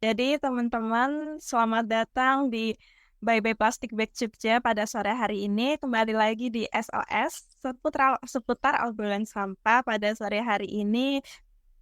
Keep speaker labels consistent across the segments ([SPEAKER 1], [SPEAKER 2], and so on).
[SPEAKER 1] Jadi teman-teman, selamat datang di Bye Bye Plastic Bag Jogja pada sore hari ini. Kembali lagi di SOS, seputar obrolan sampah pada sore hari ini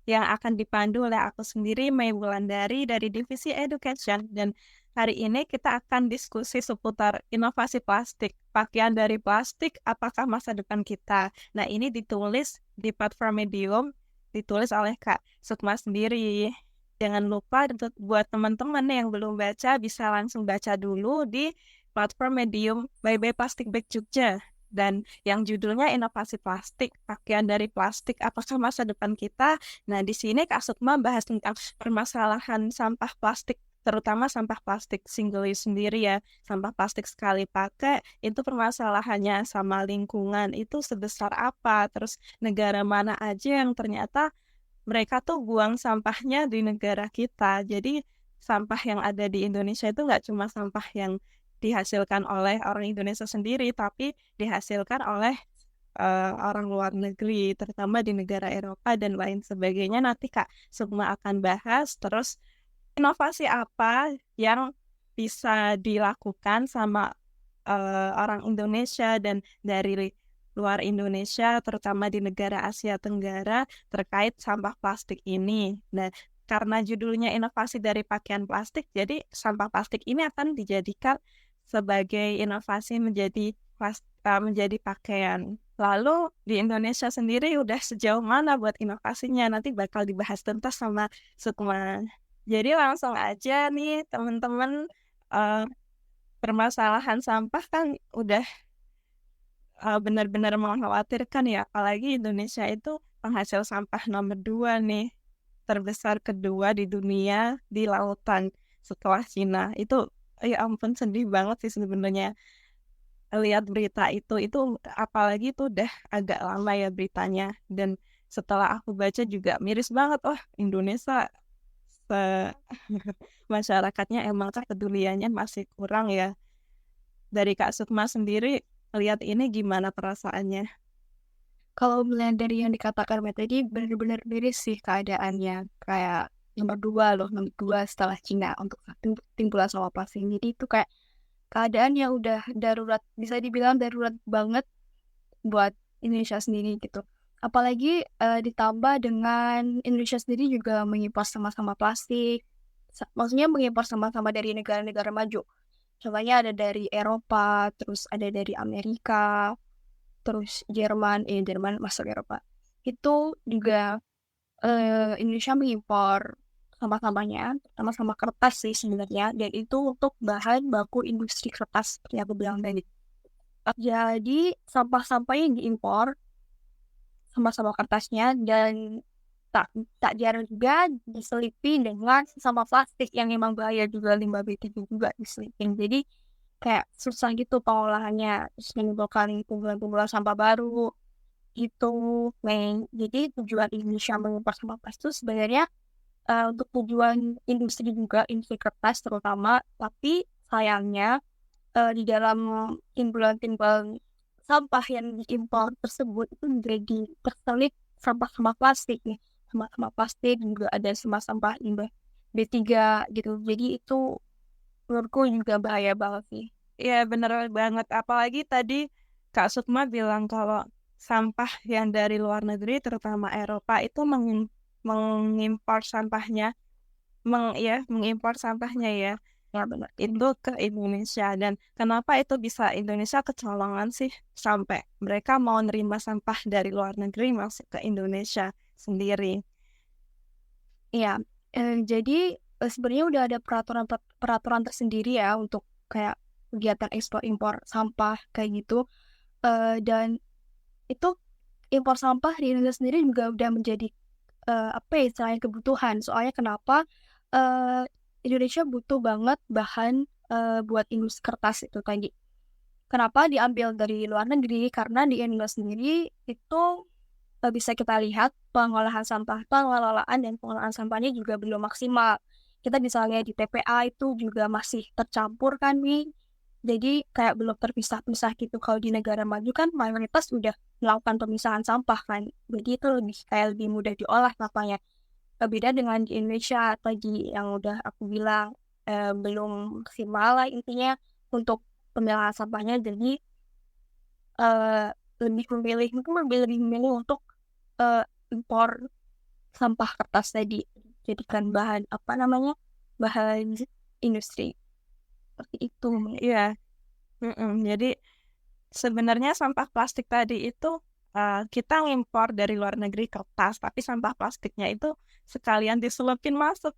[SPEAKER 1] yang akan dipandu oleh aku sendiri, Mei Wulandari dari Divisi Education. Dan hari ini kita akan diskusi seputar inovasi plastik. Pakaian dari plastik, apakah masa depan kita? Nah, ini ditulis di platform Medium, ditulis oleh Kak Sukma sendiri. Jangan lupa buat teman-teman yang belum baca, bisa langsung baca dulu di platform Medium Bye Bye Plastic Bag Jogja. Dan yang judulnya Inovasi Plastik, Pakaian dari Plastik, Apakah Masa Depan Kita? Nah, di sini Kak Sukma bahas tentang permasalahan sampah plastik, terutama sampah plastik single use sendiri ya. Sampah plastik sekali pakai, itu permasalahannya sama lingkungan itu sebesar apa? Terus negara mana aja yang ternyata mereka tuh buang sampahnya di negara kita. Jadi sampah yang ada di Indonesia itu nggak cuma sampah yang dihasilkan oleh orang Indonesia sendiri, tapi dihasilkan oleh orang luar negeri, terutama di negara Eropa dan lain sebagainya. Nanti Kak Sukma akan bahas, terus inovasi apa yang bisa dilakukan sama orang Indonesia dan dari luar Indonesia, terutama di negara Asia Tenggara, terkait sampah plastik ini. Nah, karena judulnya inovasi dari pakaian plastik, jadi sampah plastik ini akan dijadikan sebagai inovasi menjadi pakaian. Lalu di Indonesia sendiri udah sejauh mana buat inovasinya? Nanti bakal dibahas tuntas sama Sukma. Jadi langsung aja nih teman-teman, eee, permasalahan sampah kan udah, benar-benar mengkhawatirkan ya, apalagi Indonesia itu penghasil sampah nomor 2 nih, terbesar kedua di dunia di lautan setelah Cina. Itu ya ampun sedih banget sih sebenarnya lihat berita itu apalagi itu udah agak lama ya beritanya, dan setelah aku baca juga miris banget, wah Indonesia se masyarakatnya emang kepeduliannya masih kurang ya. Dari Kak Sukma sendiri lihat ini gimana perasaannya?
[SPEAKER 2] Kalau melihat dari yang dikatakan Mbak tadi, benar-benar miris sih keadaannya. Kayak nomor 2 loh, nomor 2 setelah Cina untuk timbulan sampah plastik. Jadi itu kayak keadaan yang udah darurat, bisa dibilang darurat banget buat Indonesia sendiri gitu. Apalagi, ditambah dengan Indonesia sendiri juga mengimpor sampah-sampah plastik, maksudnya mengimpor sampah-sampah dari negara-negara maju. Contohnya ada dari Eropa, terus ada dari Amerika, terus Jerman masuk Eropa. Itu juga, Indonesia mengimpor sampah-sampahnya, terutama sampah kertas sih sebenarnya, dan itu untuk bahan baku industri kertas seperti aku bilang tadi. Jadi sampah-sampah yang diimpor, sampah-sampah kertasnya dan tak tak jarang juga diselipi dengan sampah plastik yang memang bahaya juga, limbah B tiga juga diselipin. Jadi kayak susah gitu pengolahannya, terus menimbulkan kumpulan-kumpulan sampah baru. Gitu, Mei. Jadi tujuan Indonesia mengimpor sampah plastik itu sebenarnya, untuk tujuan industri juga, industri kertas terutama, tapi sayangnya, di dalam timbulan-timbulan sampah yang diimpor tersebut itu jadi terselip sampah-sampah plastik nih, sampah-sampah plastik, juga ada sampah-sampah limbah B3 gitu. Jadi itu menurutku juga bahaya banget sih.
[SPEAKER 1] Iya bener banget, apalagi tadi Kak Sukma bilang kalau sampah yang dari luar negeri terutama Eropa itu mengimpor sampahnya, mengimpor sampahnya ya,
[SPEAKER 2] Ya benar.
[SPEAKER 1] itu ke Indonesia. Dan kenapa itu bisa Indonesia kecolongan sih sampai mereka mau nerima sampah dari luar negeri masuk ke Indonesia sendiri?
[SPEAKER 2] Iya, jadi, sebenarnya udah ada peraturan tersendiri ya untuk kayak kegiatan ekspor impor sampah kayak gitu, dan itu impor sampah di Indonesia sendiri juga udah menjadi, apa ya istilahnya, kebutuhan. Soalnya kenapa, eee, Indonesia butuh banget bahan, buat industri kertas itu tadi. Kenapa diambil dari luar negeri, karena di Indonesia sendiri itu bisa kita lihat pengelolaan dan pengelolaan sampahnya juga belum maksimal. Kita bisa lihat di TPA itu juga masih tercampur kan nih. Jadi kayak belum terpisah-pisah gitu. Kalau di negara maju kan mayoritas udah melakukan pemisahan sampah kan. Jadi itu lebih kayak lebih mudah diolah sampahnya. Beda dengan di Indonesia tadi yang udah aku bilang belum maksimal lah intinya untuk pemilahan sampahnya. Jadi eh, lebih memilih untuk impor sampah kertas tadi, jadikan bahan apa namanya, bahan industri seperti itu.
[SPEAKER 1] Iya, jadi sebenarnya sampah plastik tadi itu kita ngimpor dari luar negeri kertas, tapi sampah plastiknya itu sekalian diselupin masuk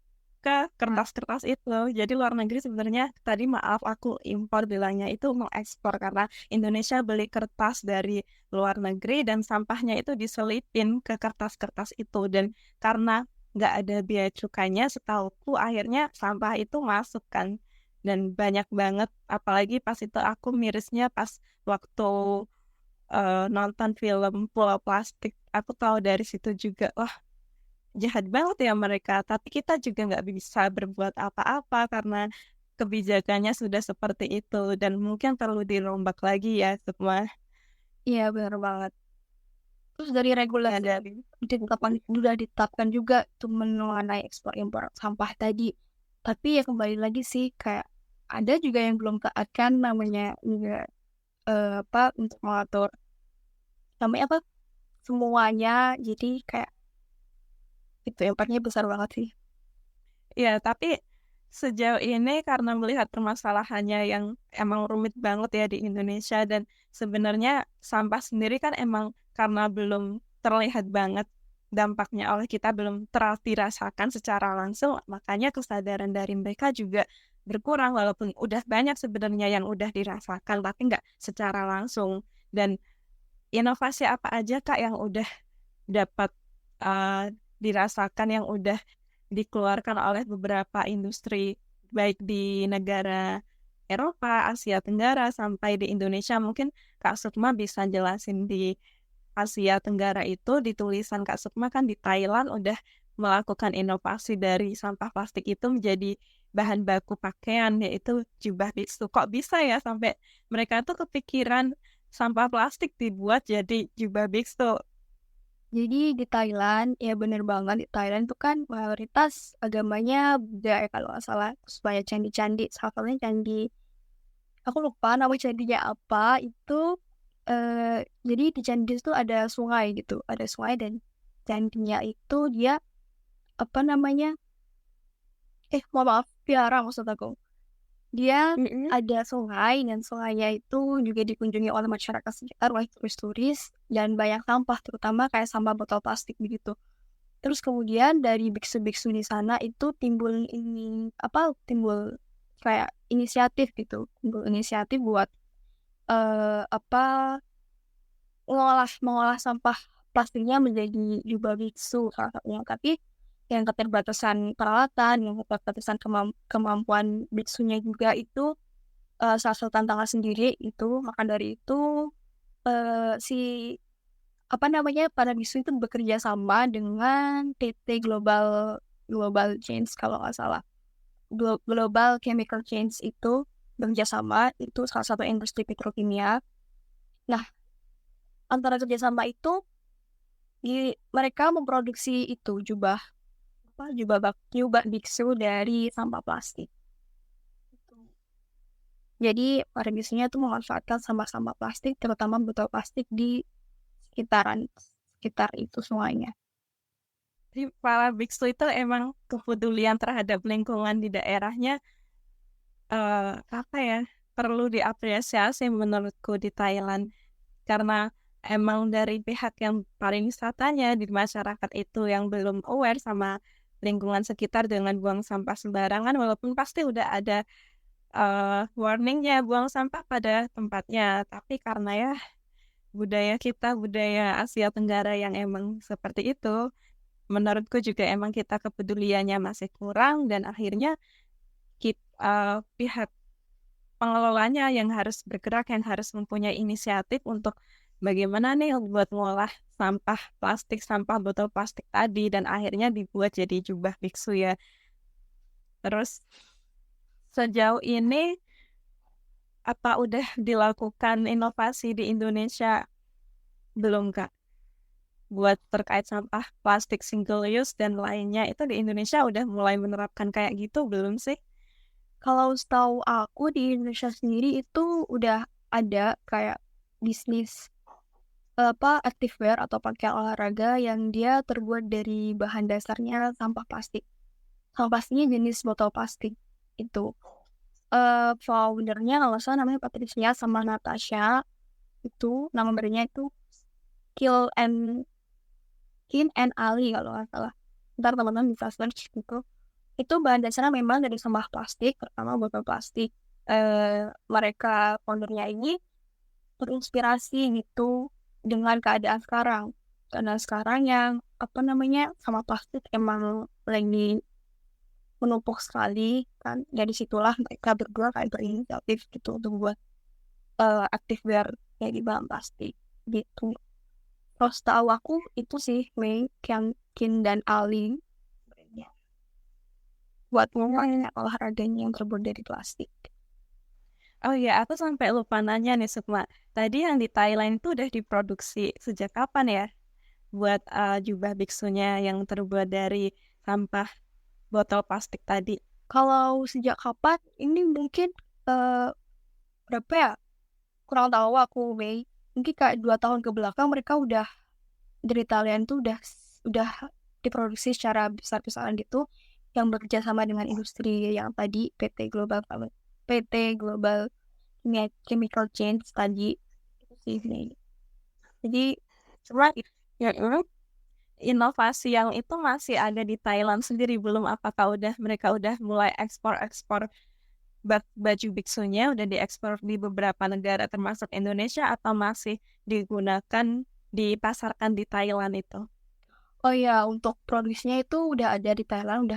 [SPEAKER 1] ke kertas-kertas itu. Jadi luar negeri sebenarnya tadi maaf aku impor bilangnya itu mengekspor karena Indonesia beli kertas dari luar negeri dan sampahnya itu diselipin ke kertas-kertas itu. Dan karena nggak ada biaya cukainya, setauku akhirnya sampah itu masuk kan. Dan banyak banget, apalagi pas itu aku mirisnya pas waktu nonton film Pulau Plastik. Aku tahu dari situ juga, wah jahat banget ya mereka. Tapi kita juga nggak bisa berbuat apa-apa karena kebijakannya sudah seperti itu. Dan mungkin perlu dirombak lagi ya semua.
[SPEAKER 2] Iya benar banget. Terus dari
[SPEAKER 1] Ya,
[SPEAKER 2] regulasi
[SPEAKER 1] dari
[SPEAKER 2] sudah ditetapkan juga tuh mengenai ekspor impor sampah tadi. Tapi ya kembali lagi sih kayak ada juga yang belum taat kan, namanya juga apa untuk mengatur namanya apa semuanya. Jadi kayak itu impactnya besar banget sih.
[SPEAKER 1] Ya, tapi sejauh ini karena melihat permasalahannya yang emang rumit banget ya di Indonesia dan sebenarnya sampah sendiri kan emang karena belum terlihat banget dampaknya oleh kita belum dirasakan secara langsung, makanya kesadaran dari mereka juga berkurang walaupun udah banyak sebenarnya yang udah dirasakan tapi nggak secara langsung. Dan inovasi apa aja Kak yang udah dapat uh, dirasakan yang udah dikeluarkan oleh beberapa industri baik di negara Eropa, Asia Tenggara sampai di Indonesia. Mungkin Kak Sukma bisa jelasin di Asia Tenggara itu di tulisan Kak Sukma kan di Thailand udah melakukan inovasi dari sampah plastik itu menjadi bahan baku pakaian yaitu jubah biksu. Kok bisa ya sampai mereka tuh kepikiran sampah plastik dibuat jadi jubah biksu?
[SPEAKER 2] Jadi di Thailand, ya bener banget, di Thailand tuh kan mayoritas agamanya Buddha ya kalau nggak salah. Terus banyak candi-candi, salah satunya candi, aku lupa nama candinya apa, itu jadi di candi itu ada sungai gitu, ada sungai dan candinya itu dia apa namanya, mohon maaf, Viara maksud aku. Dia
[SPEAKER 1] Mm-mm.
[SPEAKER 2] ada sungai dan sungainya itu juga dikunjungi oleh masyarakat sekitar, oleh turis-turis, dan banyak sampah, terutama kayak sampah botol plastik begitu. Terus kemudian dari biksu-biksu di sana itu timbul kayak inisiatif gitu, timbul inisiatif buat apa mengolah sampah plastiknya menjadi jubah biksu salah satunya. Tapi yang keterbatasan peralatan, yang keterbatasan kemampuan biksunya juga itu salah satu tantangan sendiri itu. Maka dari itu si apa namanya para bisu itu bekerja sama dengan PT Global Change kalau nggak salah. Global Chemical Change itu bekerja sama, itu salah satu industri petrokimia. Nah, antara kerjasama itu mereka memproduksi itu jubah biksu dari sampah plastik. Jadi para bisunya tuh memanfaatkan sampah-sampah plastik, terutama botol plastik di sekitar itu sungainya.
[SPEAKER 1] Jadi para biksu itu emang kepedulian terhadap lingkungan di daerahnya apa ya perlu diapresiasi menurutku di Thailand karena emang dari pihak yang pariwisatanya di masyarakat itu yang belum aware sama lingkungan sekitar dengan buang sampah sembarangan walaupun pasti udah ada warningnya buang sampah pada tempatnya tapi karena ya budaya Asia Tenggara yang emang seperti itu menurutku juga emang kita kepeduliannya masih kurang dan akhirnya pihak pengelolanya yang harus bergerak, yang harus mempunyai inisiatif untuk bagaimana nih buat ngolah sampah plastik, sampah botol plastik tadi, dan akhirnya dibuat jadi jubah biksu ya. Terus sejauh ini apa udah dilakukan inovasi di Indonesia belum Kak? buat terkait sampah plastik single use dan lainnya, itu di Indonesia udah mulai menerapkan kayak gitu belum sih?
[SPEAKER 2] Kalau setahu aku di Indonesia sendiri itu udah ada kayak bisnis activewear atau pakaian olahraga yang dia terbuat dari bahan dasarnya sampah plastik. Sampah plastiknya jenis botol plastik itu. Foundernya kalau nggak salah namanya Patricia sama Natasha, itu nama brandnya itu Kill and Kin and Ali kalau nggak salah. Ntar teman-teman bisa search gitu. Itu bahan dasarnya memang dari sampah plastik, terutama botol plastik. Mereka foundernya ini terinspirasi gitu dengan keadaan sekarang. Karena sekarang yang sama plastik emang lagi menumpuk sekali kan. Dari situlah mereka berdua kayak berinisiatif gitu untuk buat activewear kayak di bahan plastik gitu. Terus tahu aku itu sih Mei, yang Kin dan Ali brandnya. Buat ngomongin olahraganya yang terbuat dari plastik.
[SPEAKER 1] Oh iya, aku sampai lupa nanya nih Sukma. Tadi yang di Thailand itu udah diproduksi sejak kapan ya? Buat jubah biksunya yang terbuat dari sampah botol plastik tadi.
[SPEAKER 2] Kalau sejak kapan ini mungkin eh, berapa ya? Kurang tahu aku Mei. Mungkin kayak 2 tahun ke belakang mereka udah dari Thailand tuh udah diproduksi secara besar-besaran gitu yang bekerja sama dengan industri yang tadi PT Global Chemical Change tadi itu sih Mei. Jadi
[SPEAKER 1] Cuma ya, inovasi yang itu masih ada di Thailand sendiri belum? Apakah mereka udah mulai ekspor baju biksunya udah diekspor di beberapa negara termasuk Indonesia atau masih digunakan dipasarkan di Thailand itu?
[SPEAKER 2] oh ya, untuk produksinya itu udah ada di Thailand,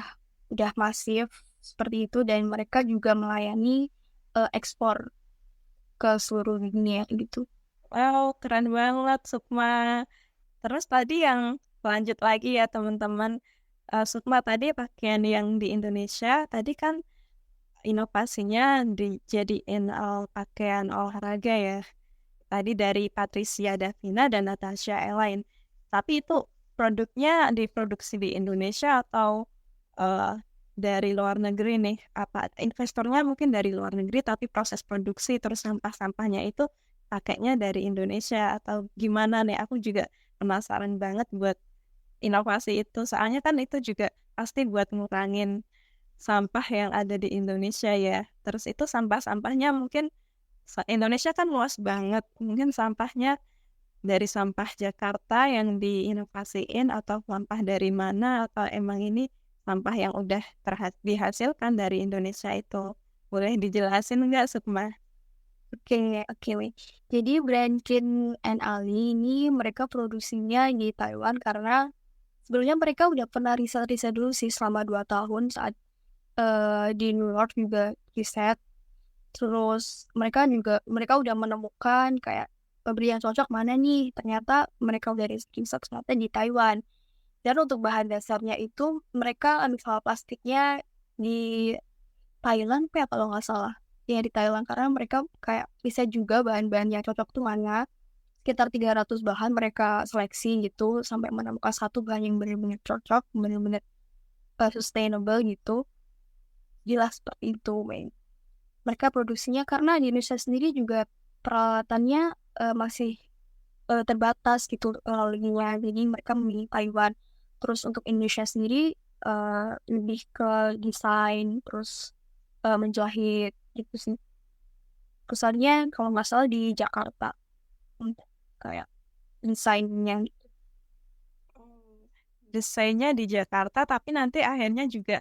[SPEAKER 2] udah masif seperti itu dan mereka juga melayani ekspor ke seluruh dunia gitu.
[SPEAKER 1] Wow, keren banget Sukma. Terus tadi yang lanjut lagi ya teman-teman. Sukma tadi pakaian yang di Indonesia tadi kan inovasinya dijadiin pakaian olahraga ya. Tadi dari Patricia Davina dan Natasha Elaine. Tapi itu produknya diproduksi di Indonesia atau eh, dari luar negeri nih? Apa investornya mungkin dari luar negeri tapi proses produksi terus sampah-sampahnya itu pakainya dari Indonesia atau gimana nih? Aku juga penasaran banget buat inovasi itu. Soalnya kan itu juga pasti buat ngurangin sampah yang ada di Indonesia ya. Terus itu sampah-sampahnya mungkin Indonesia kan luas banget. Mungkin sampahnya dari sampah Jakarta yang diinovasiin atau sampah dari mana atau emang ini sampah yang udah dihasilkan dari Indonesia itu. Boleh dijelasin nggak Sukma?
[SPEAKER 2] Oke, wait. Jadi brand Kin and Ali ini mereka produksinya di Taiwan karena sebenarnya mereka udah pernah riset-riset dulu sih selama 2 tahun saat di New York juga riset. Terus mereka udah menemukan kayak pembeli yang cocok mana nih. Ternyata mereka udah riset ternyata di Taiwan. Dan untuk bahan dasarnya itu mereka ambil sampah plastiknya di Thailand ya kalau nggak salah. Ya di Thailand karena mereka kayak bisa juga bahan-bahan yang cocok tuh mana. Sekitar 300 bahan mereka seleksi gitu sampai menemukan satu bahan yang benar-benar cocok, benar-benar sustainable gitu. Jelas seperti itu, men. Mereka produksinya karena di Indonesia sendiri juga peralatannya masih terbatas gitu teknologinya. Jadi mereka memilih Taiwan. Terus untuk Indonesia sendiri lebih ke desain, terus menjahit gitu sih. Perusahaannya kalau nggak salah di Jakarta. Untuk kayak desainnya
[SPEAKER 1] Desainnya di Jakarta tapi nanti akhirnya juga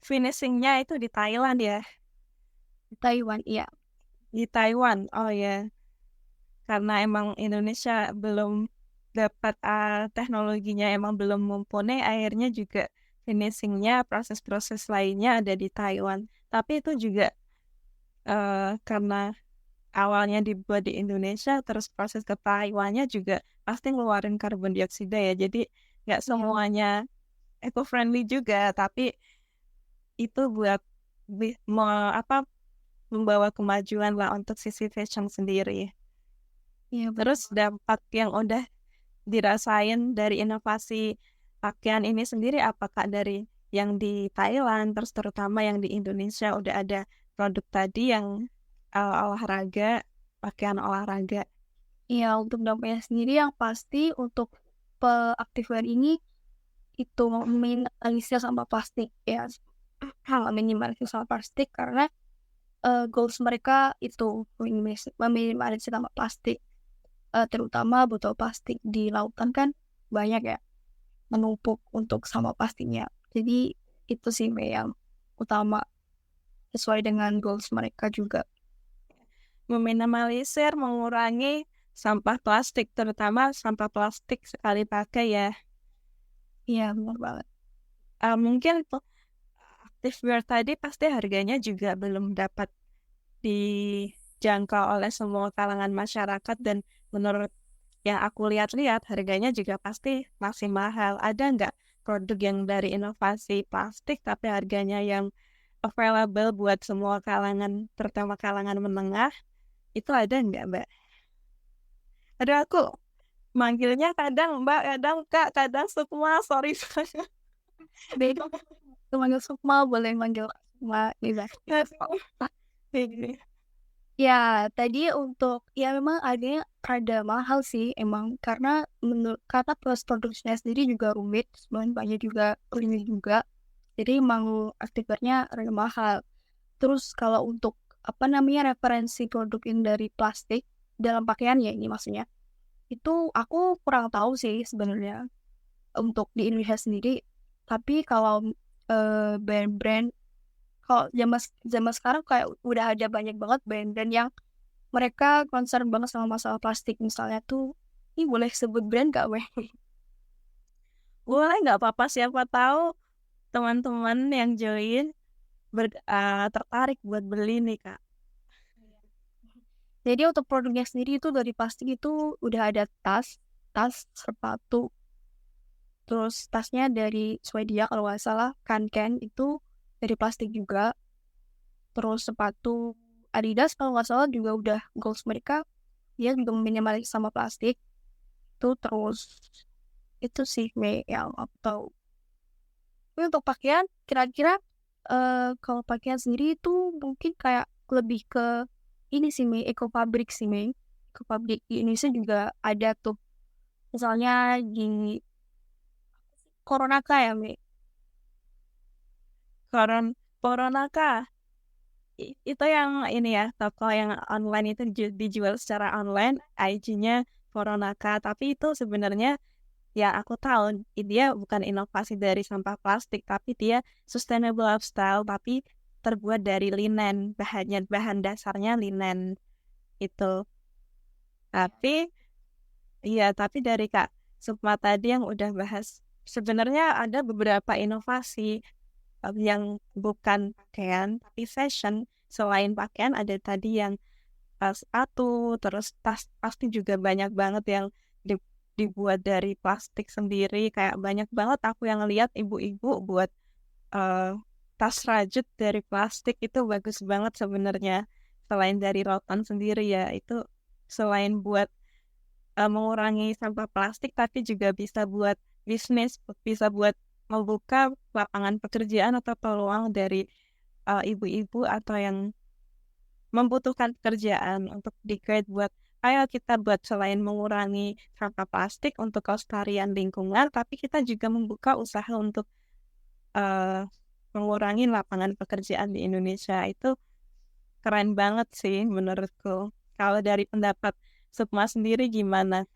[SPEAKER 1] finishingnya itu di Thailand ya.
[SPEAKER 2] di Taiwan, iya.
[SPEAKER 1] Di Taiwan, oh ya. Karena emang Indonesia belum dapat teknologinya emang belum mumpuni, akhirnya juga finishingnya proses-proses lainnya ada di Taiwan. Tapi itu juga karena awalnya dibuat di Indonesia, terus proses ke Taiwannya juga pasti ngeluarin karbon dioksida ya. Jadi nggak
[SPEAKER 2] Iya.
[SPEAKER 1] semuanya eco-friendly juga, tapi itu buat membawa kemajuan lah untuk sisi fashion sendiri.
[SPEAKER 2] Iya,
[SPEAKER 1] Terus dampak yang udah dirasain dari inovasi pakaian ini sendiri apa Kak dari yang di Thailand, terus terutama yang di Indonesia udah ada produk tadi yang olahraga, pakaian olahraga.
[SPEAKER 2] Iya, untuk dampaknya sendiri yang pasti untuk aktivewear ini itu minimalisir sampah plastik ya. Minimalisir sampah plastik karena goals mereka itu meminimalisir sampah plastik. Terutama botol plastik di lautan kan banyak ya menumpuk untuk sampah plastiknya. Jadi itu sih yang utama sesuai dengan goals mereka juga.
[SPEAKER 1] Meminimalisir, mengurangi sampah plastik, terutama sampah plastik sekali pakai ya.
[SPEAKER 2] Iya, benar banget.
[SPEAKER 1] Mungkin activewear tadi pasti harganya juga belum dapat dijangkau oleh semua kalangan masyarakat dan menurut yang aku lihat-lihat harganya juga pasti masih mahal. Ada nggak produk yang dari inovasi plastik tapi harganya yang available buat semua kalangan, terutama kalangan menengah? Itu ada nggak, Mbak? Aduh, aku manggilnya kadang Mbak, kadang Kak, kadang semua, sorry banget.
[SPEAKER 2] Beda, manggil Sukma, boleh manggil Sukma, bebas. Ya, tadi untuk ya memang agaknya rada mahal sih emang karena proses produksinya sendiri juga rumit, sebenarnya banyak juga rumit juga. Jadi emang aktivernya rada mahal. Terus kalau untuk apa namanya referensi produk yang dari plastik dalam pakaian ya ini maksudnya. Itu aku kurang tahu sih sebenarnya untuk di Indonesia sendiri. Tapi kalau brand-brand kalau zaman zaman sekarang kayak udah ada banyak banget brand-brand yang mereka concern banget sama masalah plastik. Misalnya tuh, ini boleh sebut brand gak, weh?
[SPEAKER 1] Boleh nggak apa-apa, siapa tahu teman-teman yang join tertarik buat beli nih, Kak.
[SPEAKER 2] Jadi untuk produknya sendiri itu dari plastik itu udah ada tas, sepatu, terus tasnya dari Swedia kalau nggak salah, Kanken itu dari plastik juga, terus sepatu Adidas kalau nggak salah juga udah goals mereka, dia juga meminimalis sama plastik, itu terus itu sih yang aku tahu. Tapi untuk pakaian, kira-kira kalau pakaian sendiri itu mungkin kayak lebih ke ini sih, Mei, Eco Fabric sih, Mei. Eco Fabric di Indonesia juga ada tuh. Misalnya di Coronaka ya, Mei.
[SPEAKER 1] Corona, Kak. Itu yang ini ya, toko yang online itu dijual secara online, IG-nya Coronaka. Tapi itu sebenarnya yang aku tahu, dia bukan inovasi dari sampah plastik, tapi dia sustainable lifestyle, tapi terbuat dari linen, bahan dasarnya linen itu. Tapi, iya, tapi dari Kak Sukma tadi yang udah bahas, sebenarnya ada beberapa inovasi yang bukan pakaian, tapi fashion. Selain pakaian, ada tadi yang sepatu, terus tas pasti juga banyak banget yang dibuat dari plastik sendiri. Kayak banyak banget aku yang lihat ibu-ibu buat eh, tas rajut dari plastik itu bagus banget sebenarnya. Selain dari rotan sendiri ya, itu selain buat mengurangi sampah plastik, tapi juga bisa buat bisnis, bisa buat membuka lapangan pekerjaan atau peluang dari ibu-ibu atau yang membutuhkan pekerjaan untuk di-create buat ayo kita buat selain mengurangi sampah plastik untuk kelestarian lingkungan, tapi kita juga membuka usaha untuk eh, mengurangi lapangan pekerjaan di Indonesia. Itu keren banget sih menurutku. Kalau dari pendapat Sukma sendiri gimana?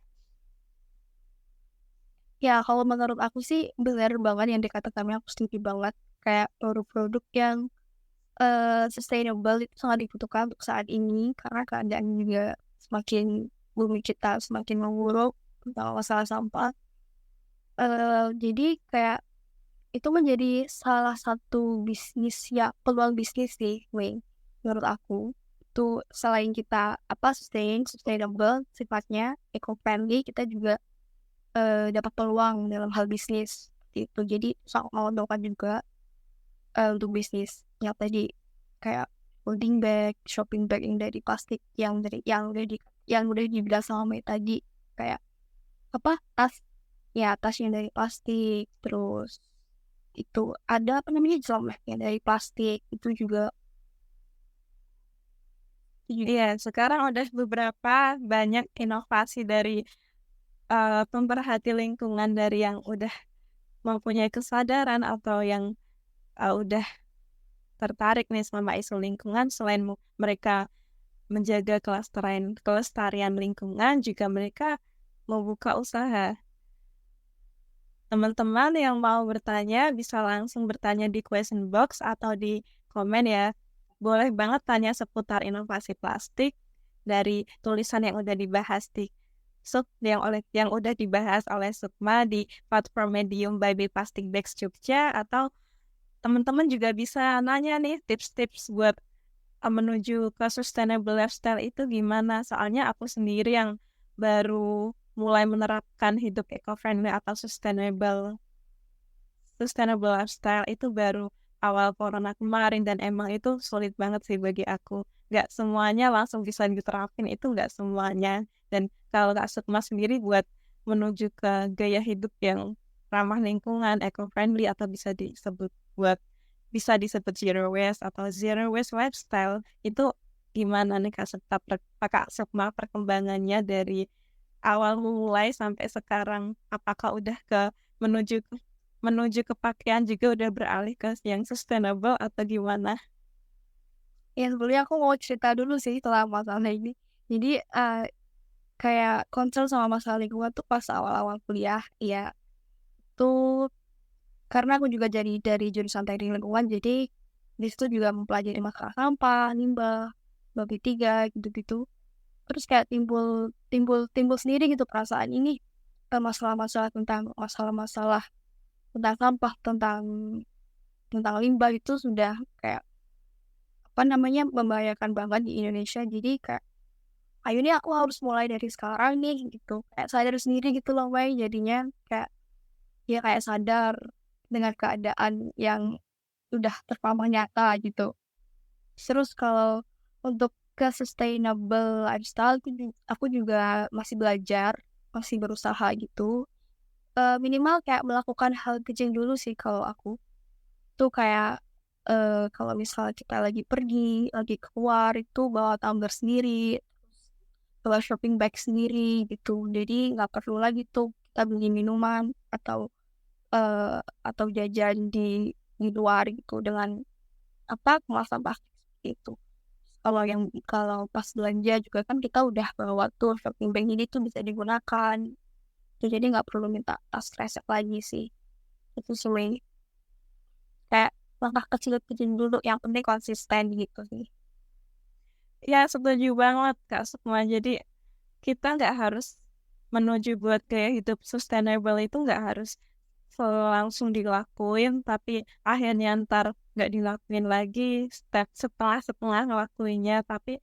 [SPEAKER 2] Ya, kalau menurut aku sih benar banget yang dikatakan, aku setuju banget. Kayak produk-produk yang sustainable itu sangat dibutuhkan untuk saat ini karena keadaan juga semakin bumi kita semakin memburuk tentang masalah sampah. Jadi kayak itu menjadi salah satu bisnis ya peluang bisnis sih, Wei. Menurut aku itu selain kita sustainable sifatnya eco friendly, kita juga dapat peluang dalam hal bisnis itu. Jadi sangat menguntungkan juga untuk bisnis yang tadi kayak holding bag, shopping bag yang dari plastik yang udah dibilang sama Mei tadi kayak apa tas, ya tas yang dari plastik, terus itu ada apa namanya jelek yang dari plastik itu juga.
[SPEAKER 1] Iya, sekarang udah beberapa banyak inovasi dari pemerhati lingkungan dari yang udah mempunyai kesadaran atau yang udah tertarik nih sama isu lingkungan. Selain mereka menjaga kelestarian lingkungan, juga mereka membuka usaha. Teman-teman yang mau bertanya bisa langsung bertanya di question box atau di komen ya. Boleh banget tanya seputar inovasi plastik dari tulisan yang udah dibahas di yang udah dibahas oleh Sukma di platform Medium by Plastic Bags Jogja, atau teman-teman juga bisa nanya nih tips-tips buat menuju ke sustainable lifestyle itu gimana. Soalnya aku sendiri yang baru mulai menerapkan hidup eco-friendly atau sustainable lifestyle itu baru awal corona kemarin, dan emang itu sulit banget sih bagi aku. Gak semuanya langsung bisa diterapin, itu gak semuanya. Dan kalau Kak Sukma sendiri buat menuju ke gaya hidup yang ramah lingkungan, eco-friendly, atau bisa disebut zero waste atau zero waste lifestyle, itu gimana nih Kak Sukma perkembangannya dari awal mulai sampai sekarang? Apakah udah menuju menuju ke pakaian juga udah beralih ke yang sustainable atau gimana?
[SPEAKER 2] Ya sebelumnya aku mau cerita dulu sih tentang masalah ini. Jadi kayak concern sama masalah lingkungan tuh pas awal-awal kuliah ya, tuh karena aku juga jadi dari jurusan teknik lingkungan, jadi di situ juga mempelajari masalah sampah, limbah, bab 3 gitu-gitu. Terus kayak timbul timbul timbul sendiri gitu perasaan ini, masalah-masalah tentang sampah, tentang limbah itu sudah kayak apa namanya, membahayakan banget di Indonesia. Jadi kayak, "Ayo nih aku harus mulai dari sekarang nih," gitu. Kayak sadar sendiri gitu loh, Mai, jadinya kayak ya kayak sadar dengan keadaan yang udah terpampang nyata gitu. Terus kalau untuk ke sustainable lifestyle aku juga masih belajar, masih berusaha gitu. Minimal kayak melakukan hal kecil dulu sih kalau aku. Tuh kayak, kalau misal kita lagi pergi, lagi keluar itu bawa tumbler sendiri, bawa shopping bag sendiri gitu. Jadi nggak perlu lagi tuh kita beli minuman atau jajan di luar gitu dengan apa, kemasan plastik seperti itu. Kalau pas belanja juga kan kita udah bawa tuh shopping bag, jadi tuh bisa digunakan. Tuh jadi nggak perlu minta tas kresek lagi sih. Itu sih, kayak langkah kecil-kecil dulu, yang penting konsisten gitu sih.
[SPEAKER 1] Ya, setuju banget Kak Sukma. Jadi kita nggak harus menuju buat gaya hidup sustainable itu nggak harus langsung dilakuin, tapi akhirnya ntar nggak dilakuin lagi, step setengah-setengah ngelakuinnya, tapi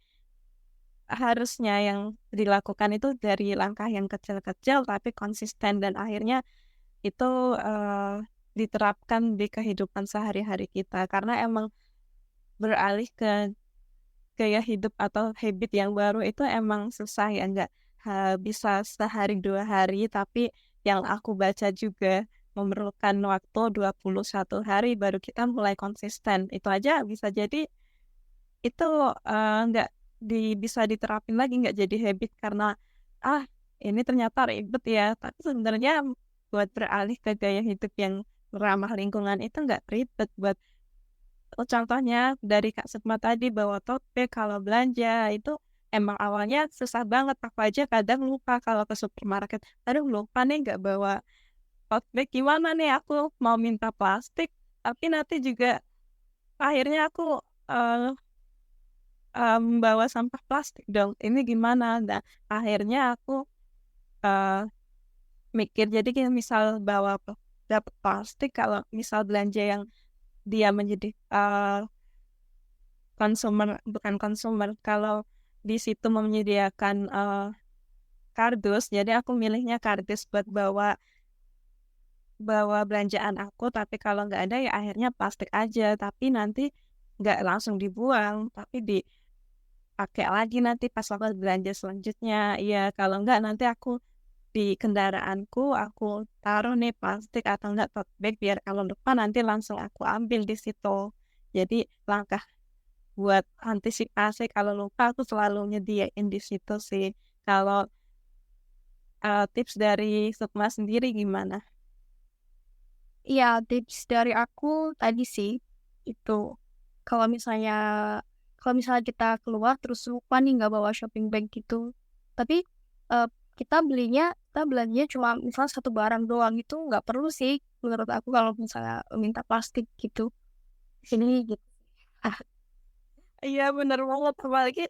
[SPEAKER 1] harusnya yang dilakukan itu dari langkah yang kecil-kecil tapi konsisten, dan akhirnya itu diterapkan di kehidupan sehari-hari kita, karena emang beralih ke gaya hidup atau habit yang baru itu emang susah ya, nggak bisa sehari 2 hari, tapi yang aku baca juga memerlukan waktu 21 hari baru kita mulai konsisten. Itu aja bisa jadi itu nggak bisa diterapin lagi, nggak jadi habit karena, "Ah, ini ternyata ribet ya." Tapi sebenarnya buat beralih ke gaya hidup yang ramah lingkungan itu nggak ribet. Contohnya dari Kak Sukma tadi bawa tote bag kalau belanja, itu emang awalnya susah banget, aku aja kadang lupa kalau ke supermarket, "Aduh lupa nih nggak bawa tote bag, gimana nih aku mau minta plastik, tapi nanti juga akhirnya aku, eee membawa sampah plastik dong, ini gimana?" Nah, akhirnya aku, eee, mikir, jadi kayak misal dapet plastik, kalau misal belanja yang dia menjadi, bukan konsumer, kalau di situ menyediakan, kardus, jadi aku milihnya kardus buat bawa bawa belanjaan aku, tapi kalau nggak ada ya akhirnya plastik aja, tapi nanti nggak langsung dibuang, tapi dipakai lagi nanti pas aku belanja selanjutnya. Iya, kalau nggak nanti aku di kendaraanku aku taruh nih plastik atau enggak tote bag biar kalau lupa nanti langsung aku ambil di situ. Jadi langkah buat antisipasi kalau lupa aku selalu nyediain di situ sih. Kalau tips dari Sukma sendiri gimana?
[SPEAKER 2] Iya, tips dari aku tadi sih itu kalau misalnya kita keluar terus lupa nih nggak bawa shopping bag gitu, tapi eh, kita belanjanya cuma misalnya satu barang doang itu nggak perlu sih menurut aku kalau misalnya minta plastik gitu. Sini gitu. Ah,
[SPEAKER 1] Iya bener banget, apalagi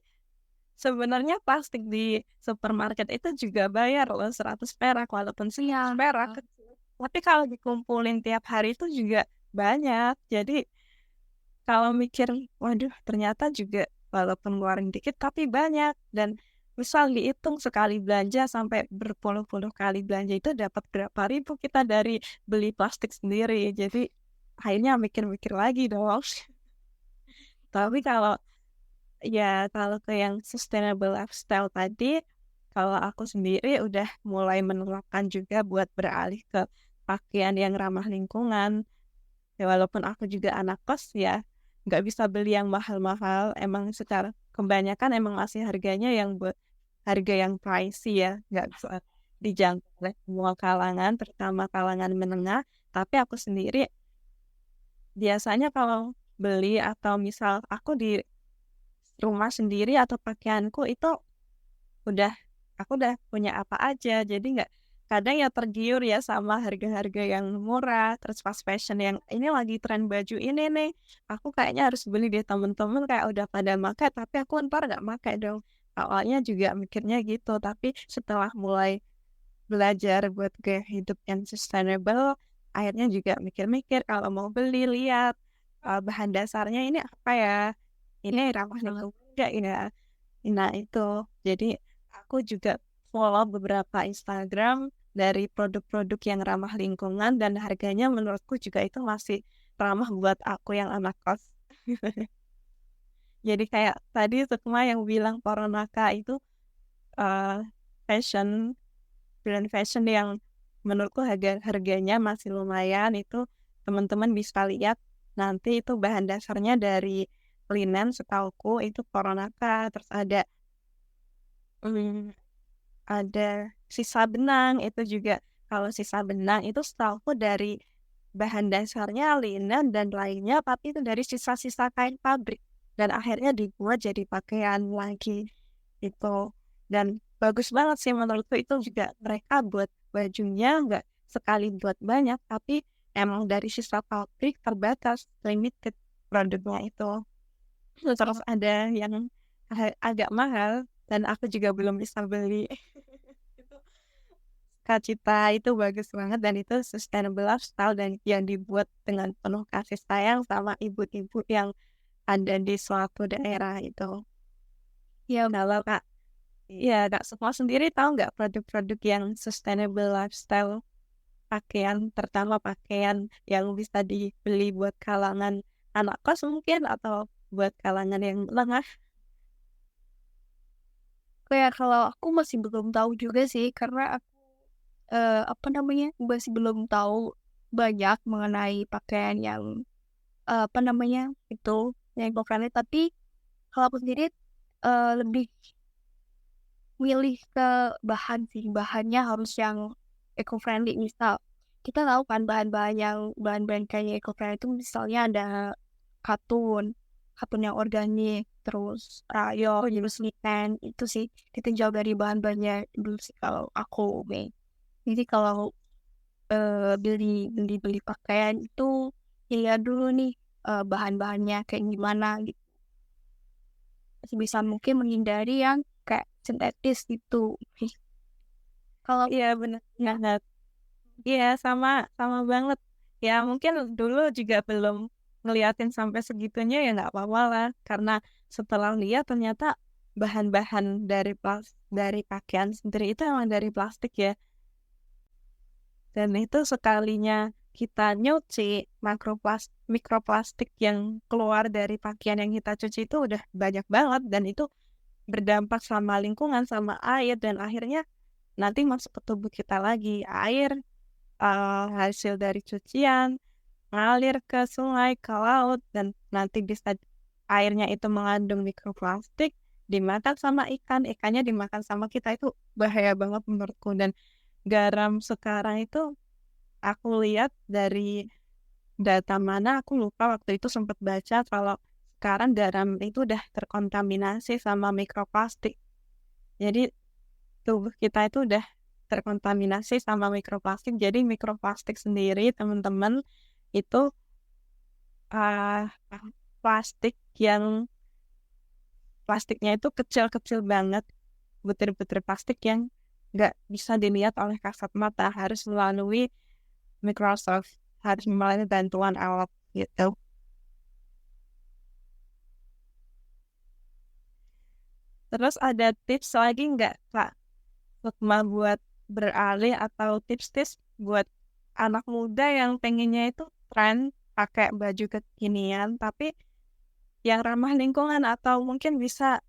[SPEAKER 1] sebenarnya plastik di supermarket itu juga bayar loh 100 perak, walaupun 100
[SPEAKER 2] iya.
[SPEAKER 1] perak kecil. Tapi kalau dikumpulin tiap hari itu juga banyak. Jadi kalau mikir, waduh ternyata juga walaupun ngeluarin dikit tapi banyak. Dan misal dihitung sekali belanja sampai berpuluh-puluh kali belanja itu dapat berapa ribu kita dari beli plastik sendiri. Jadi akhirnya mikir-mikir lagi dong. Tapi kalau ke yang sustainable lifestyle tadi, kalau aku sendiri udah mulai menerapkan juga buat beralih ke pakaian yang ramah lingkungan. Ya walaupun aku juga anak kos ya, nggak bisa beli yang mahal-mahal. Emang secara kebanyakan emang masih harganya yang buat harga yang pricey ya, nggak bisa dijangkau oleh semua kalangan, terutama kalangan menengah. Tapi aku sendiri biasanya kalau beli atau misal aku di rumah sendiri atau pakaianku itu udah aku udah punya apa aja, jadi nggak kadang ya tergiur ya sama harga-harga yang murah, terus fast fashion yang ini lagi tren baju ini nih, aku kayaknya harus beli deh, temen-temen kayak udah pada makai tapi aku ntar nggak makai dong. Awalnya juga mikirnya gitu, tapi setelah mulai belajar buat gaya hidup yang sustainable, akhirnya juga mikir-mikir kalau mau beli lihat bahan dasarnya ini apa ya, ini ramah lingkungan enggak ya. Nah itu, jadi aku juga follow beberapa Instagram dari produk-produk yang ramah lingkungan dan harganya menurutku juga itu masih ramah buat aku yang anak kos. Jadi kayak tadi Sukma yang bilang Poronaka itu eh, fashion, brand fashion yang menurutku harganya masih lumayan, itu teman-teman bisa lihat nanti itu bahan dasarnya dari linen setauku itu Poronaka, terus hmm, ada sisa benang itu juga. Kalau sisa benang itu setahuku dari bahan dasarnya linen dan lainnya, tapi itu dari sisa-sisa kain pabrik dan akhirnya dibuat jadi pakaian lagi itu. Dan bagus banget sih menurutku, itu juga mereka buat bajunya nggak sekali buat banyak, tapi emang dari sisa pabrik terbatas, limited produknya itu. Terus ada yang agak mahal dan aku juga belum bisa beli. Itu Kak Cita itu bagus banget dan itu sustainable lifestyle dan yang dibuat dengan penuh kasih sayang sama ibu-ibu yang ada di suatu daerah itu.
[SPEAKER 2] Ya,
[SPEAKER 1] Kalau Kak, ya Kak semua sendiri tahu nggak produk-produk yang sustainable lifestyle pakaian, terutama pakaian yang bisa dibeli buat kalangan anak kos mungkin atau buat kalangan yang lengah?
[SPEAKER 2] kayak kalau aku masih belum tahu juga sih karena aku apa namanya masih belum tahu banyak mengenai pakaian yang apa namanya itu yang eco-friendly. Tapi kalau aku sendiri lebih milih ke bahan sih, bahannya harus yang eco-friendly. Misal kita tahu kan bahan-bahan yang bahan-bahan kayak eco-friendly itu misalnya ada katun, katun yang organik, terus rayo, terus linen itu sih ditinjau dari bahan-bahannya dulu sih kalau aku Mei. Jadi kalau beli beli beli pakaian itu ya dulu nih bahan-bahannya kayak gimana gitu. Sebisa mungkin menghindari yang kayak sintetis gitu. Kalau
[SPEAKER 1] Iya benar
[SPEAKER 2] ya,
[SPEAKER 1] banget. Iya, sama sama banget. Ya mungkin dulu juga belum ngeliatin sampai segitunya, ya nggak apa-apa lah. Karena setelah lihat ternyata bahan-bahan dari pakaian sendiri itu emang dari plastik ya. Dan itu sekalinya kita nyuci mikroplastik yang keluar dari pakaian yang kita cuci itu udah banyak banget dan itu berdampak sama lingkungan, sama air dan akhirnya nanti masuk ke tubuh kita lagi. Air hasil dari cucian ngalir ke sungai, ke laut, dan nanti bisa airnya itu mengandung mikroplastik, dimakan sama ikan, ikannya dimakan sama kita. Itu bahaya banget menurutku. Dan garam sekarang itu aku lihat dari data mana aku lupa, waktu itu sempat baca kalau sekarang garam itu udah terkontaminasi sama mikroplastik. Jadi tubuh kita itu udah terkontaminasi sama mikroplastik. Jadi mikroplastik sendiri teman-teman itu uh, plastik yang plastiknya itu kecil-kecil banget, butir-butir plastik yang nggak bisa dilihat oleh kasat mata, harus melalui Microsoft, harus melalui bantuan alat gitu. Terus ada tips lagi nggak Kak, Sukma, buat beralih atau tips-tips buat anak muda yang pengennya itu tren pakai baju kekinian tapi yang ramah lingkungan, atau mungkin bisa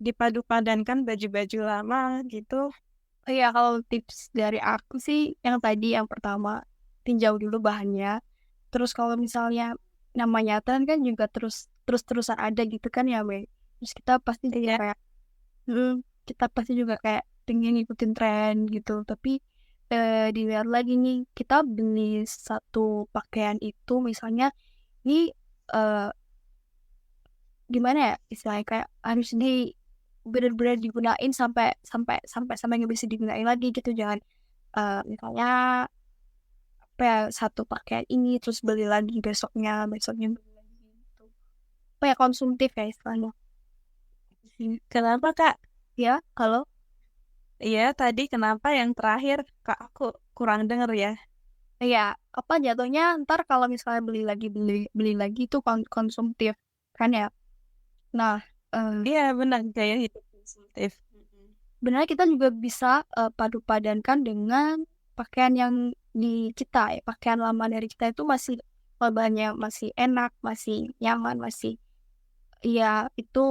[SPEAKER 1] dipadu-padankan baju-baju lama gitu.
[SPEAKER 2] Oh iya, kalau tips dari aku sih yang tadi yang pertama, tinjau dulu bahannya. Terus kalau misalnya namanya tren kan juga terus-terusan ada gitu kan ya, Mei. Terus kita pasti juga
[SPEAKER 1] Iya,
[SPEAKER 2] kayak kita pasti juga kayak pengen ngikutin tren gitu. Tapi dilihat lagi nih, kita beli satu pakaian itu misalnya ini eh, gimana ya istilahnya kayak harus benar-benar digunain sampai sampai sampai sampai nggak bisa digunain lagi gitu. Jangan misalnya apa ya, satu pakaian ini terus beli lagi besoknya besoknya beli lagi gitu. Apa ya, konsumtif ya istilahnya.
[SPEAKER 1] kenapa Kak?
[SPEAKER 2] Ya kalau
[SPEAKER 1] Iya, tadi kenapa yang terakhir Kak, aku kurang denger ya.
[SPEAKER 2] ya apa jatuhnya ntar kalau misalnya beli beli lagi itu konsumtif kan ya. Nah, eh,
[SPEAKER 1] Iya benar, gaya hidup konsumtif.
[SPEAKER 2] sebenarnya kita juga bisa padu-padankan dengan pakaian yang di kita ya, pakaian lama dari kita itu masih bahannya masih enak, masih nyaman, masih ya itu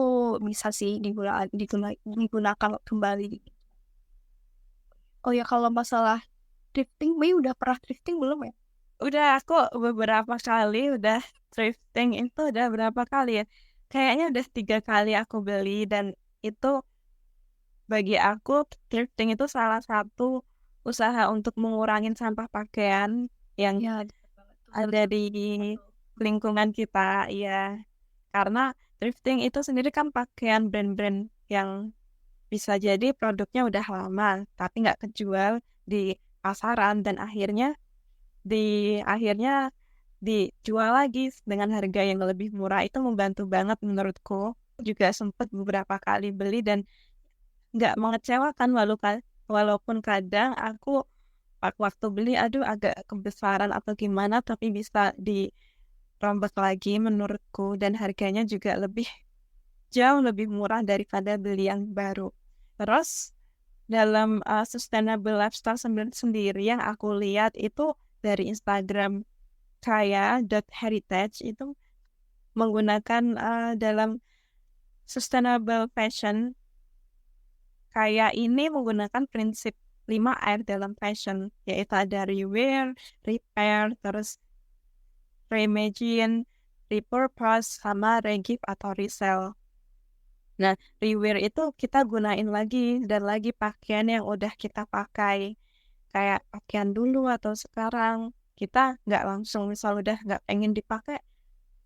[SPEAKER 2] bisa sih digunakan kembali. Oh ya, kalau masalah thrifting, Mei udah pernah thrifting belum ya?
[SPEAKER 1] Udah, aku beberapa kali udah thrifting, itu udah berapa kali ya? Kayaknya udah 3 kali aku beli, dan itu bagi aku thrifting itu salah satu usaha untuk mengurangin sampah pakaian yang
[SPEAKER 2] Ya, betul banget tuh,
[SPEAKER 1] ada di lingkungan kita, ya. Karena thrifting itu sendiri kan pakaian brand-brand yang bisa jadi produknya udah lama, tapi nggak kejual di pasaran, dan akhirnya dijual lagi dengan harga yang lebih murah. Itu membantu banget menurutku. Juga sempat beberapa kali beli dan nggak mengecewakan, walaupun kadang aku waktu beli aduh agak kebesaran atau gimana, tapi bisa dirombak lagi menurutku, dan harganya juga jauh lebih murah daripada beli yang baru. Terus dalam sustainable lifestyle sendiri yang aku lihat itu dari Instagram kaya.heritage itu menggunakan dalam sustainable fashion, kaya ini menggunakan prinsip 5R dalam fashion, yaitu ada rewear, repair, terus reimagine, repurpose, sama regive atau resell. Nah, rewear itu kita gunain lagi dan lagi pakaian yang udah kita pakai. Kayak pakaian dulu atau sekarang. Kita nggak langsung, misal udah nggak pengen dipakai,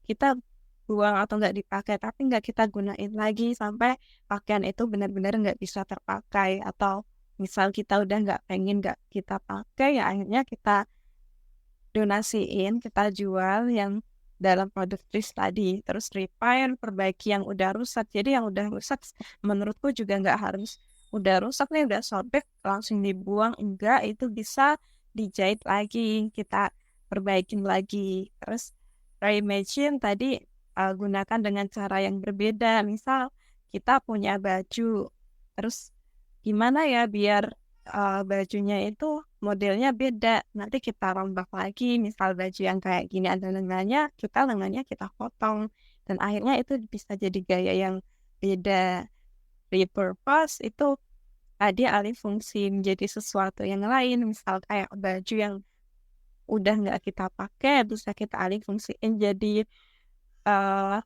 [SPEAKER 1] kita buang atau nggak dipakai, tapi nggak kita gunain lagi sampai pakaian itu benar-benar nggak bisa terpakai. Atau misal kita udah nggak pengen, nggak kita pakai, ya akhirnya kita donasiin, kita jual yang dalam produk TRIS tadi. Terus repair, perbaiki yang udah rusak. Jadi yang udah rusak menurutku juga nggak harus udah rusak nih, udah sobek langsung dibuang. Enggak, itu bisa dijahit lagi, kita perbaikin lagi. Terus reimagine tadi gunakan dengan cara yang berbeda. Misal kita punya baju, terus gimana ya biar bajunya itu modelnya beda. Nanti kita rombak lagi, misal baju yang kayak gini ada lengannya kita potong. Dan akhirnya itu bisa jadi gaya yang beda. Repurpose itu tadi alih fungsi menjadi sesuatu yang lain, misal kayak baju yang udah nggak kita pakai bisa kita alih fungsiin eh,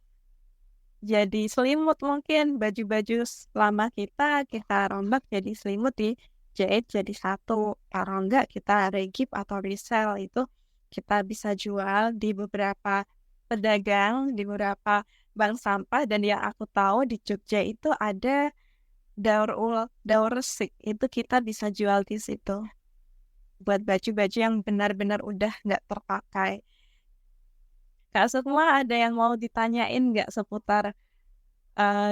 [SPEAKER 1] jadi selimut mungkin baju-baju lama kita rombak jadi selimut dijahit jadi satu. Kalau enggak kita regip atau resell itu kita bisa jual di beberapa pedagang, di beberapa bank sampah dan yang aku tahu di Jogja itu ada daur resik itu kita bisa jual di situ buat baju-baju yang benar-benar udah nggak terpakai. Kak Sukma ada yang mau ditanyain nggak seputar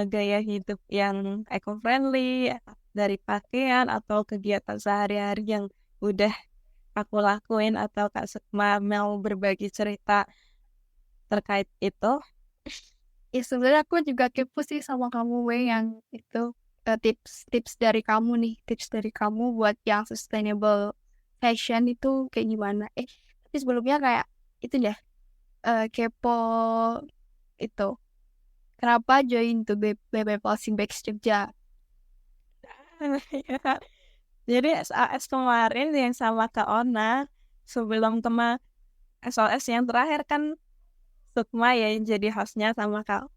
[SPEAKER 1] gaya hidup yang eco-friendly dari pakaian atau kegiatan sehari-hari yang udah aku lakuin atau Kak Sukma mau berbagi cerita terkait itu?
[SPEAKER 2] Ya sebenarnya aku juga kepo sih sama kamu Wei yang itu tips dari kamu nih, tips dari kamu buat yang sustainable fashion itu kayak gimana? Tapi sebelumnya kayak itu deh kepo itu. Kenapa join to BB Pulsing Bags Jogja?
[SPEAKER 1] Jadi SAS kemarin yang sama Kak Ona sebelum SOS yang terakhir kan Sukma ya yang jadi hostnya sama Kak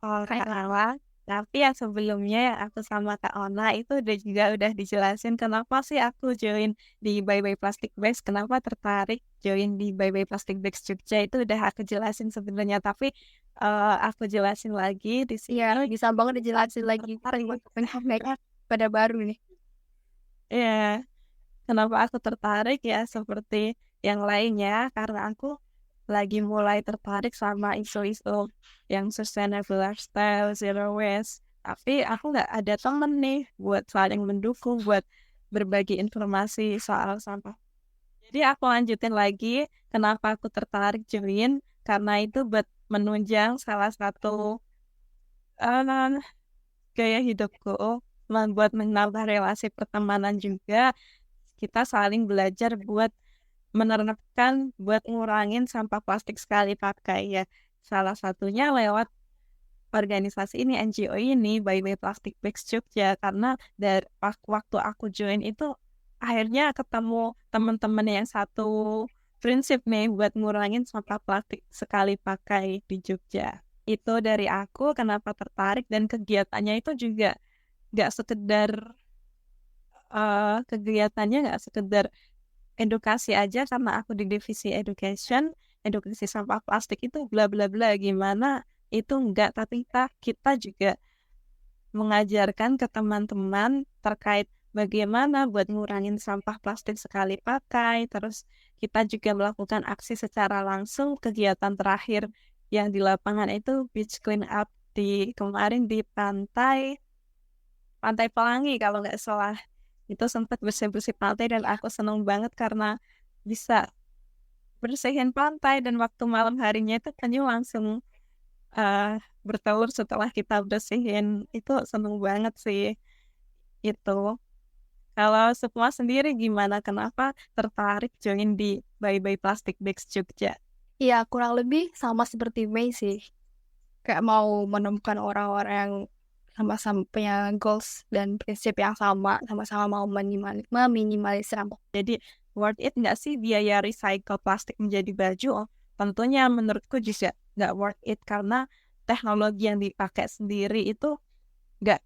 [SPEAKER 1] Lala. Tapi yang sebelumnya yang aku sama Kak Ona itu udah dijelasin kenapa sih aku join di Bye Bye Plastic Bags, kenapa tertarik join di Bye Bye Plastic Bags Jogja itu udah aku jelasin sebenarnya. Tapi aku jelasin lagi di sini.
[SPEAKER 2] Iya, bisa banget dijelasin lagi. Mereka pada baru nih.
[SPEAKER 1] Ya, kenapa aku tertarik ya seperti yang lainnya karena aku lagi mulai tertarik sama isu-isu yang sustainable lifestyle, zero waste. Tapi aku nggak ada temen nih buat saling mendukung, buat berbagi informasi soal sampah. Jadi aku lanjutin lagi kenapa aku tertarik join karena itu buat menunjang salah satu eh, gaya hidupku, membuat menambah relasi pertemanan juga. Kita saling belajar buat menerapkan buat ngurangin sampah plastik sekali pakai ya. Salah satunya lewat organisasi ini, NGO ini, Bye Bye Plastic Bags Jogja. Karena dari waktu aku join itu akhirnya ketemu teman-teman yang satu prinsip nih buat ngurangin sampah plastik sekali pakai di Jogja. Itu dari aku kenapa tertarik dan kegiatannya itu juga nggak sekedar kegiatannya nggak sekedar edukasi aja karena aku di divisi edukasi sampah plastik itu bla bla bla gimana itu enggak tapi kita juga mengajarkan ke teman-teman terkait bagaimana buat ngurangin sampah plastik sekali pakai terus kita juga melakukan aksi secara langsung kegiatan terakhir yang di lapangan itu beach clean up kemarin di Pantai Pelangi kalau nggak salah itu sempat bersih-bersih pantai dan aku seneng banget karena bisa bersihin pantai dan waktu malam harinya itu penyu langsung bertelur setelah kita bersihin itu seneng banget sih itu. Kalau semua sendiri gimana? Kenapa tertarik join di Bye Bye Plastic Bags Jogja?
[SPEAKER 2] Iya, kurang lebih sama seperti Mei sih. Kayak mau menemukan orang-orang yang sama-sama punya goals dan prinsip yang sama-sama mau meminimalisir sampah.
[SPEAKER 1] Jadi worth it nggak sih biaya recycle plastik menjadi baju? Oh, tentunya menurutku juga nggak worth it karena teknologi yang dipakai sendiri itu nggak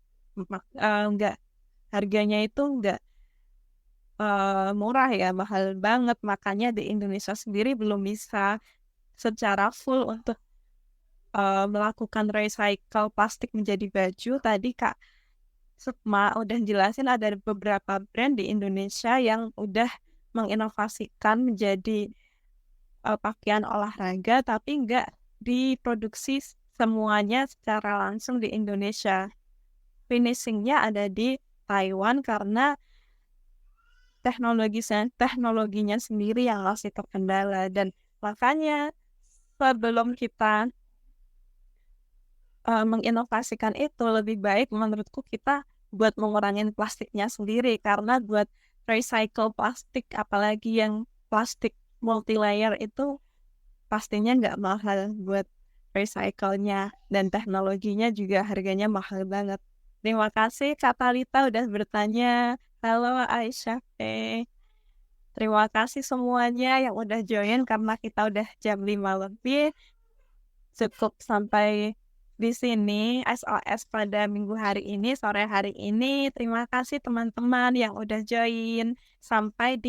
[SPEAKER 1] nggak harganya itu nggak murah ya mahal banget makanya di Indonesia sendiri belum bisa secara full untuk melakukan recycle plastik menjadi baju. Tadi Kak Sukma udah jelasin ada beberapa brand di Indonesia yang udah menginovasikan menjadi pakaian olahraga tapi nggak diproduksi semuanya secara langsung di Indonesia. Finishingnya ada di Taiwan karena teknologinya sendiri yang masih terkendala dan makanya sebelum kita menginovasikan itu lebih baik menurutku kita buat mengurangin plastiknya sendiri karena buat recycle plastik apalagi yang plastik multi-layer itu pastinya nggak mahal buat recycle-nya dan teknologinya juga harganya mahal banget. Terima kasih Kak Talita udah bertanya. Halo Aisyah. Terima kasih semuanya yang udah join karena kita udah jam 5 lebih. Cukup sampai di sini SOS pada minggu hari ini, sore hari ini. Terima kasih teman-teman yang udah join. Sampai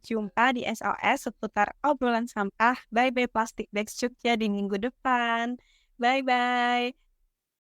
[SPEAKER 1] jumpa di SOS seputar obrolan sampah. Bye bye Plastic Bags Jogja di minggu depan. Bye bye.